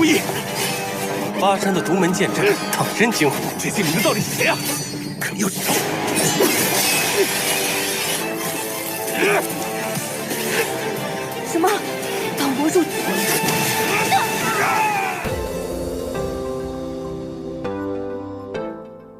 故意！巴山的独门剑阵，当真惊魂。这些里面到底是谁啊？可又是谁？什么？挡不住！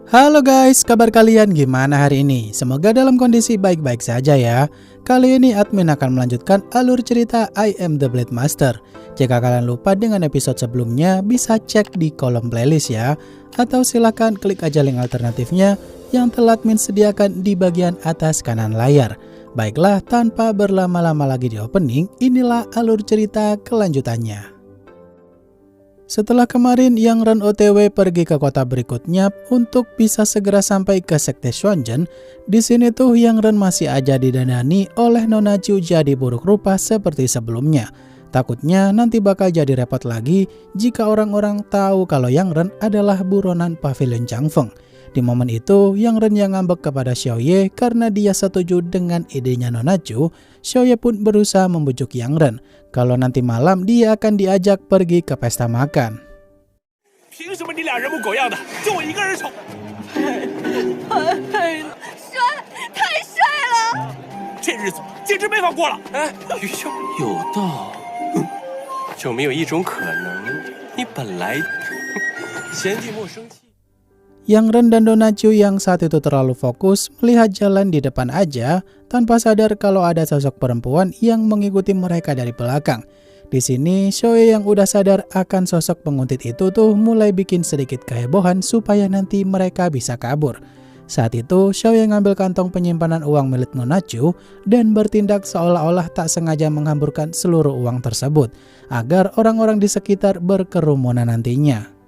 Halo guys, kabar kalian gimana hari ini? Semoga dalam kondisi baik-baik saja ya. Kali ini admin akan melanjutkan alur cerita I Am The Blade Master. Jika kalian lupa dengan episode sebelumnya, bisa cek di kolom playlist ya. Atau silakan klik aja link alternatifnya yang telah admin sediakan di bagian atas kanan layar. Baiklah, tanpa berlama-lama lagi di opening, inilah alur cerita kelanjutannya. Setelah kemarin Yang Ren OTW pergi ke kota berikutnya untuk bisa segera sampai ke Sekte Xuanzhen, di sini tuh Yang Ren masih aja didandani oleh Nona Chu jadi buruk rupa seperti sebelumnya. Takutnya nanti bakal jadi repot lagi jika orang-orang tahu kalau Yang Ren adalah buronan Pavilion Changfeng. Di momen itu, Yang Ren yang ngambek kepada Xiaoye karena dia setuju dengan idenya Nona Chu. Xiaoye pun berusaha membujuk Yang Ren kalau nanti malam dia akan diajak pergi ke pesta makan. Yang Ren dan Nona Chu yang saat itu terlalu fokus melihat jalan di depan aja tanpa sadar kalau ada sosok perempuan yang mengikuti mereka dari belakang. Di sini Xiaoye yang udah sadar akan sosok penguntit itu tuh mulai bikin sedikit kehebohan supaya nanti mereka bisa kabur. Saat itu Xiaoye ngambil kantong penyimpanan uang milik Nona Chu dan bertindak seolah-olah tak sengaja menghamburkan seluruh uang tersebut agar orang-orang di sekitar berkerumunan nantinya.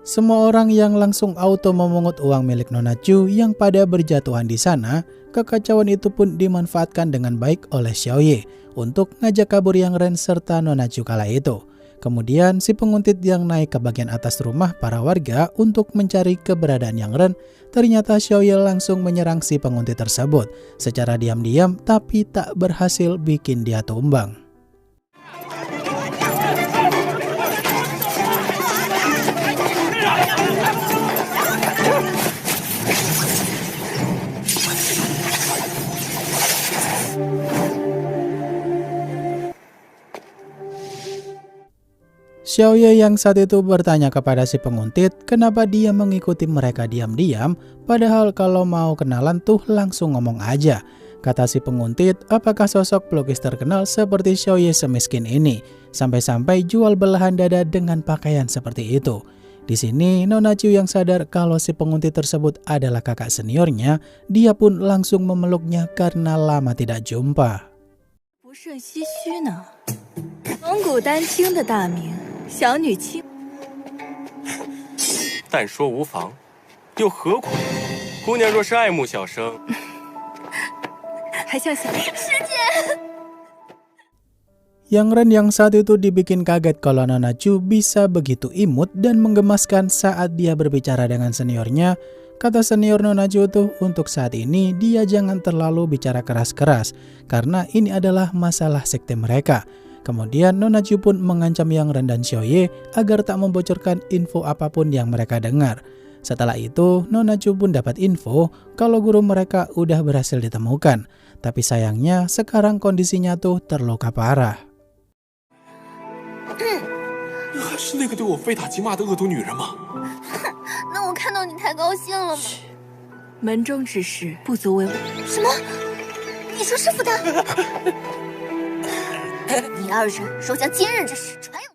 Semua orang yang langsung auto memungut uang milik Nona Chu yang pada berjatuhan di sana. Kekacauan itu pun dimanfaatkan dengan baik oleh Xiaoye untuk ngajak kabur Yang Ren serta Nona Chu kala itu. Kemudian si penguntit yang naik ke bagian atas rumah para warga untuk mencari keberadaan Yang Ren. Ternyata Xiaoye langsung menyerang si penguntit tersebut secara diam-diam tapi tak berhasil bikin dia tumbang. Xiaoye yang saat itu bertanya kepada si penguntit kenapa dia mengikuti mereka diam-diam, padahal kalau mau kenalan tuh langsung ngomong aja. Kata si penguntit, apakah sosok pelukis terkenal seperti Xiaoye semiskin ini, sampai-sampai jual belahan dada dengan pakaian seperti itu. Di sini Nona Chu yang sadar kalau si penguntit tersebut adalah kakak seniornya, dia pun langsung memeluknya karena lama tidak jumpa. Yang Ren yang saat itu dibikin kaget kalau Nona Chu bisa begitu imut dan menggemaskan saat dia berbicara dengan seniornya. Kata senior Nona Chu tuh untuk saat ini dia jangan terlalu bicara keras-keras karena ini adalah masalah sekte mereka. Kemudian Nona Chu pun mengancam Yang Ren dan Xiaoye agar tak membocorkan info apapun yang mereka dengar. Setelah itu Nona Chu pun dapat info kalau guru mereka udah berhasil ditemukan. Tapi sayangnya sekarang kondisinya tuh terluka parah. 是那个对我非打即骂的恶毒女人吗？那我看到你太高兴了吗？门中之事不足为我。什么？你说师傅他？你二人若将今日之事传扬。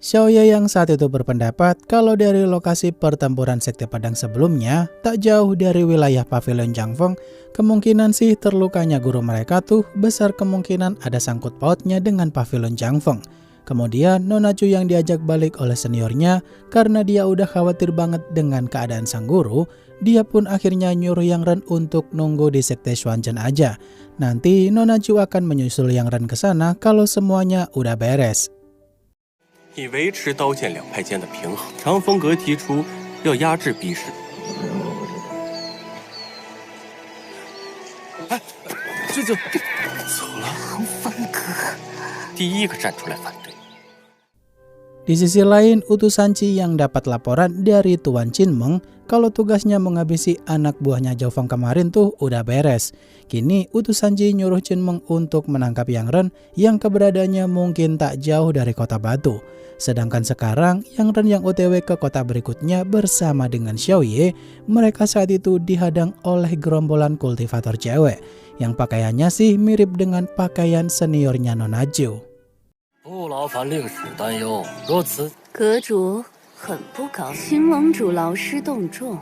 Xiaoye yang saat itu berpendapat kalau dari lokasi pertempuran Sekte Pedang sebelumnya, tak jauh dari wilayah Pavilion Changfeng, kemungkinan sih terlukanya guru mereka tuh besar kemungkinan ada sangkut pautnya dengan Pavilion Changfeng. Kemudian Nona Chu yang diajak balik oleh seniornya karena dia udah khawatir banget dengan keadaan sang guru. Dia pun akhirnya nyuruh Yang Ren untuk nunggu di sekte Xuanzhen aja. Nanti Nona Chu akan menyusul Yang Ren ke sana kalau semuanya udah beres. 以维持刀剑两派间的平衡，长风阁提出要压制逼视。哎，这就走了。长风阁第一个站出来反对。 Di sisi lain, utusan Qi yang dapat laporan dari Tuan Qinmeng kalau tugasnya menghabisi anak buahnya Zhao Feng kemarin tuh udah beres. Kini utusan Qi nyuruh Qinmeng untuk menangkap Yang Ren yang keberadaannya mungkin tak jauh dari kota batu. Sedangkan sekarang Yang Ren yang OTW ke kota berikutnya bersama dengan Xiao Ye, mereka saat itu dihadang oleh gerombolan kultivator cewek yang pakaiannya sih mirip dengan pakaian seniornya Nona Chu. 不劳烦令史担忧，若此阁主很不高兴，秦盟主劳师动众。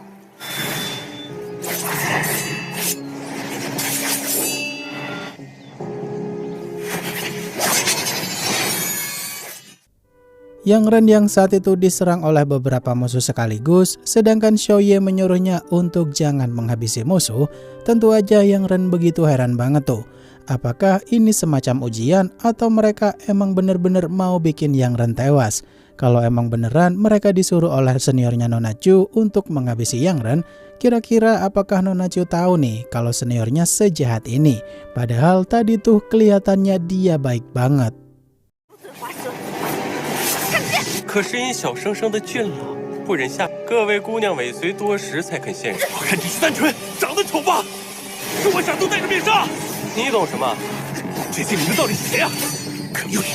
Yang Ren yang saat itu diserang oleh beberapa musuh sekaligus, sedangkan Xiao Ye menyuruhnya untuk jangan menghabisi musuh. Tentu aja Yang Ren begitu heran banget tuh. Apakah ini semacam ujian atau mereka emang bener-bener mau bikin Yang Ren tewas? Kalau emang beneran mereka disuruh oleh seniornya Nona Chu untuk menghabisi Yang Ren, kira-kira apakah Nona Chu tahu nih kalau seniornya sejahat ini? Padahal tadi tuh kelihatannya dia baik banget. 可是因小生生的俊老，不忍下各位姑娘尾随多时才肯现身。我看你三春长得丑吧，是我傻都戴着面纱。你懂什么？这些里面到底是谁啊？可有理！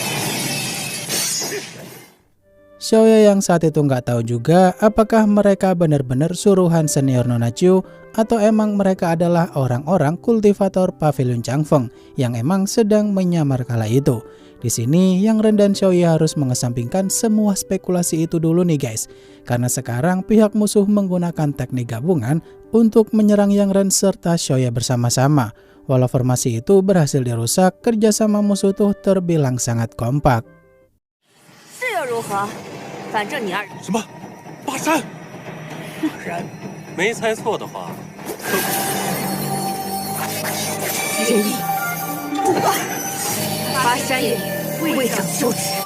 Xiao Ye yang saat itu nggak tahu juga apakah mereka benar-benar suruhan senior Nona Chu atau emang mereka adalah orang-orang kultivator Pavilion Changfeng yang emang sedang menyamar kala itu. Di sini Yang Ren dan Xiao Ye harus mengesampingkan semua spekulasi itu dulu nih guys. Karena sekarang pihak musuh menggunakan teknik gabungan untuk menyerang Yang Ren serta Xiao Ye bersama-sama. Walau formasi itu berhasil dirusak, kerjasama musuh tuh terbilang sangat kompak. 什么？巴山？果然，没猜错的话，人影不败，巴山也未长休止。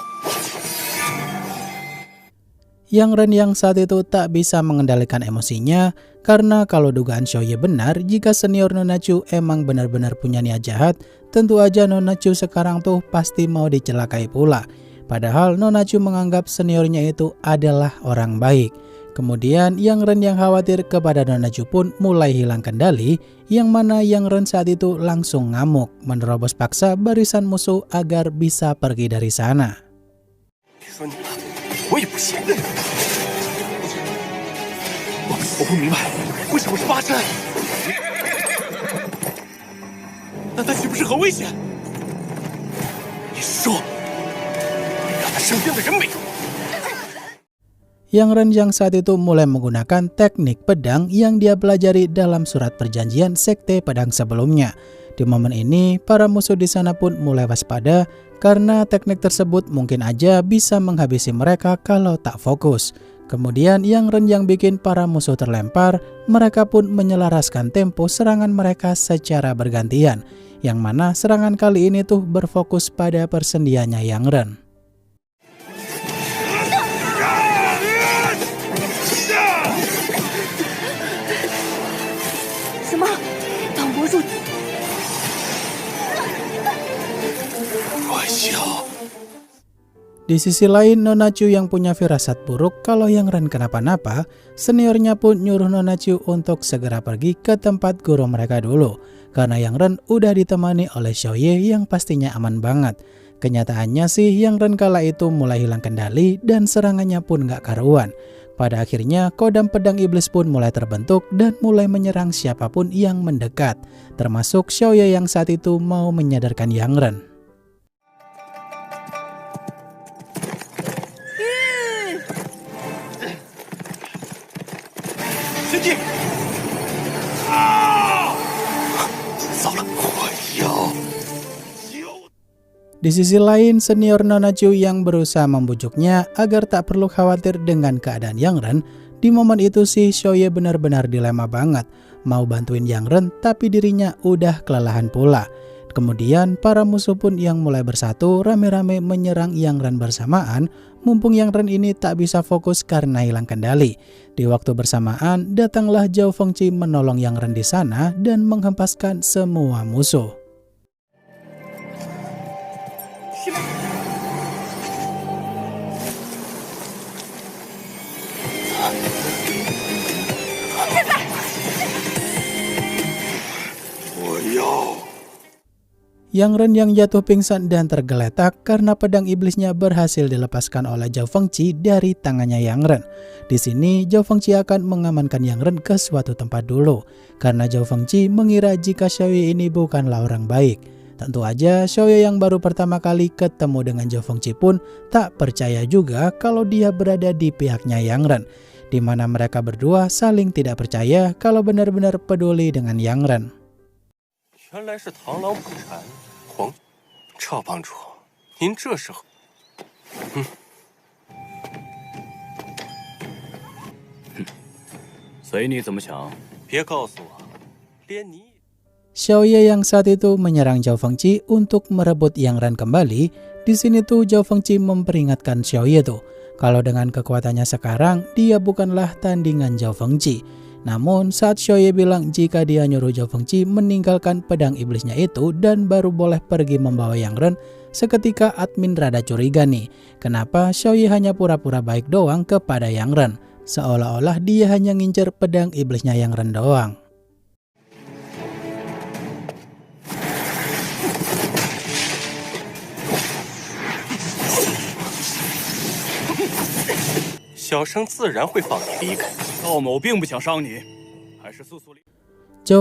Yang Ren yang saat itu tak bisa mengendalikan emosinya karena kalau dugaan Xiao Ye benar, jika senior Nona Chu emang benar-benar punya niat jahat, tentu aja Nona Chu sekarang tuh pasti mau dicelakai pula. Padahal Nona Chu menganggap seniornya itu adalah orang baik. Kemudian Yang Ren yang khawatir kepada Nona Chu pun mulai hilang kendali, yang mana Yang Ren saat itu langsung ngamuk, menerobos paksa barisan musuh agar bisa pergi dari sana. 我也不信，我不明白为什么是巴山，那他岂不是很危险？你是说，让他身边的人没有？ Yang Ren yang saat itu mulai menggunakan teknik pedang yang dia pelajari dalam surat perjanjian sekte pedang sebelumnya. Di momen ini, para musuh di sana pun mulai waspada karena teknik tersebut mungkin aja bisa menghabisi mereka kalau tak fokus. Kemudian Yang Ren yang bikin para musuh terlempar, mereka pun menyelaraskan tempo serangan mereka secara bergantian, yang mana serangan kali ini tuh berfokus pada persendiannya Yang Ren. 什么？挡不住！ Di sisi lain, Nona Chu yang punya firasat buruk kalau Yang Ren kenapa-napa, seniornya pun nyuruh Nona Chu untuk segera pergi ke tempat guru mereka dulu. Karena Yang Ren udah ditemani oleh Xiao Ye yang pastinya aman banget. Kenyataannya sih Yang Ren kala itu mulai hilang kendali dan serangannya pun gak karuan. Pada akhirnya kodam pedang iblis pun mulai terbentuk dan mulai menyerang siapapun yang mendekat. Termasuk Xiao Ye yang saat itu mau menyadarkan Yang Ren. 前进！啊！糟了，我要！ Di sisi lain, senior Nona Chu yang berusaha membujuknya agar tak perlu khawatir dengan keadaan Yang Ren. Di momen itu sih Xiaoye benar-benar dilema banget. Mau bantuin Yang Ren tapi dirinya udah kelelahan pula. Kemudian para musuh pun yang mulai bersatu rame-rame menyerang Yang Ren bersamaan. Mumpung Yang Ren ini tak bisa fokus karena hilang kendali. Di waktu bersamaan datanglah Zhao Fengqi menolong Yang Ren di sana dan menghempaskan semua musuh. Yang Ren yang jatuh pingsan dan tergeletak karena pedang iblisnya berhasil dilepaskan oleh Zhao Fengqi dari tangannya Yang Ren. Di sini Zhao Fengqi akan mengamankan Yang Ren ke suatu tempat dulu karena Zhao Fengqi mengira jika Xiaoye ini bukanlah orang baik. Tentu aja Xiaoye yang baru pertama kali ketemu dengan Zhao Fengqi pun tak percaya juga kalau dia berada di pihaknya Yang Ren, di mana mereka berdua saling tidak percaya kalau benar-benar peduli dengan Yang Ren. 原来是螳螂捕蝉，黄赵帮主，您这时候，随你怎么想。别告诉我，连你。 Xiaoye yang saat itu menyerang Zhao Fengqi untuk merebut Yang Ren kembali. Di sini tuh Zhao Fengqi memperingatkan Xiaoye tuh kalau dengan kekuatannya sekarang dia bukanlah tandingan Zhao Fengqi. Namun saat Xiaoye bilang jika dia nyuruh Zhao Fengqi meninggalkan pedang iblisnya itu dan baru boleh pergi membawa Yang Ren, seketika admin rada curiga nih. Kenapa Xiaoye hanya pura-pura baik doang kepada Yang Ren? Seolah-olah dia hanya ngincer pedang iblisnya Yang Ren doang. Zhao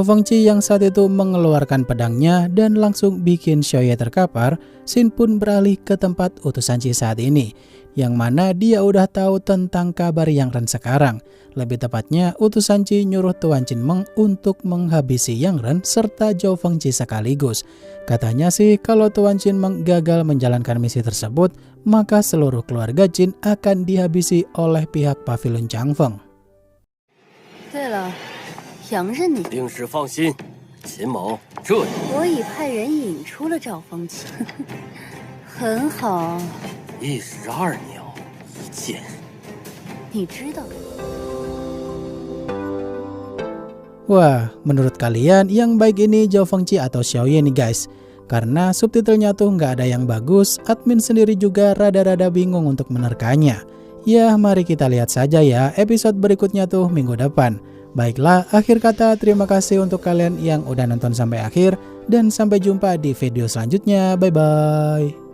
Fengqi yang saat itu mengeluarkan pedangnya dan langsung bikin Xiaoye terkapar. Xin pun beralih ke tempat utusan Qi saat ini, yang mana dia udah tahu tentang kabar Yang Ren sekarang. Lebih tepatnya utusan Qi nyuruh Tuan Qin Meng untuk menghabisi Yang Ren serta Zhao Fengqi sekaligus. Katanya sih kalau Tuan Qin Meng gagal menjalankan misi tersebut, maka seluruh keluarga Qin akan dihabisi oleh pihak Pavilion Changfeng. 对了，杨任你，令师放心，秦某这里我已派人引出了赵风起，很好，一石二鸟，一箭。你知道。 Wah, menurut kalian yang baik ini Zhao Fengqi atau Xiaoye nih guys? Karena subtitlenya tuh nggak ada yang bagus, admin sendiri juga rada-rada bingung untuk menerkanya. Ya, mari kita lihat saja ya episode berikutnya tuh minggu depan. Baiklah, akhir kata terima kasih untuk kalian yang udah nonton sampai akhir dan sampai jumpa di video selanjutnya. Bye-bye.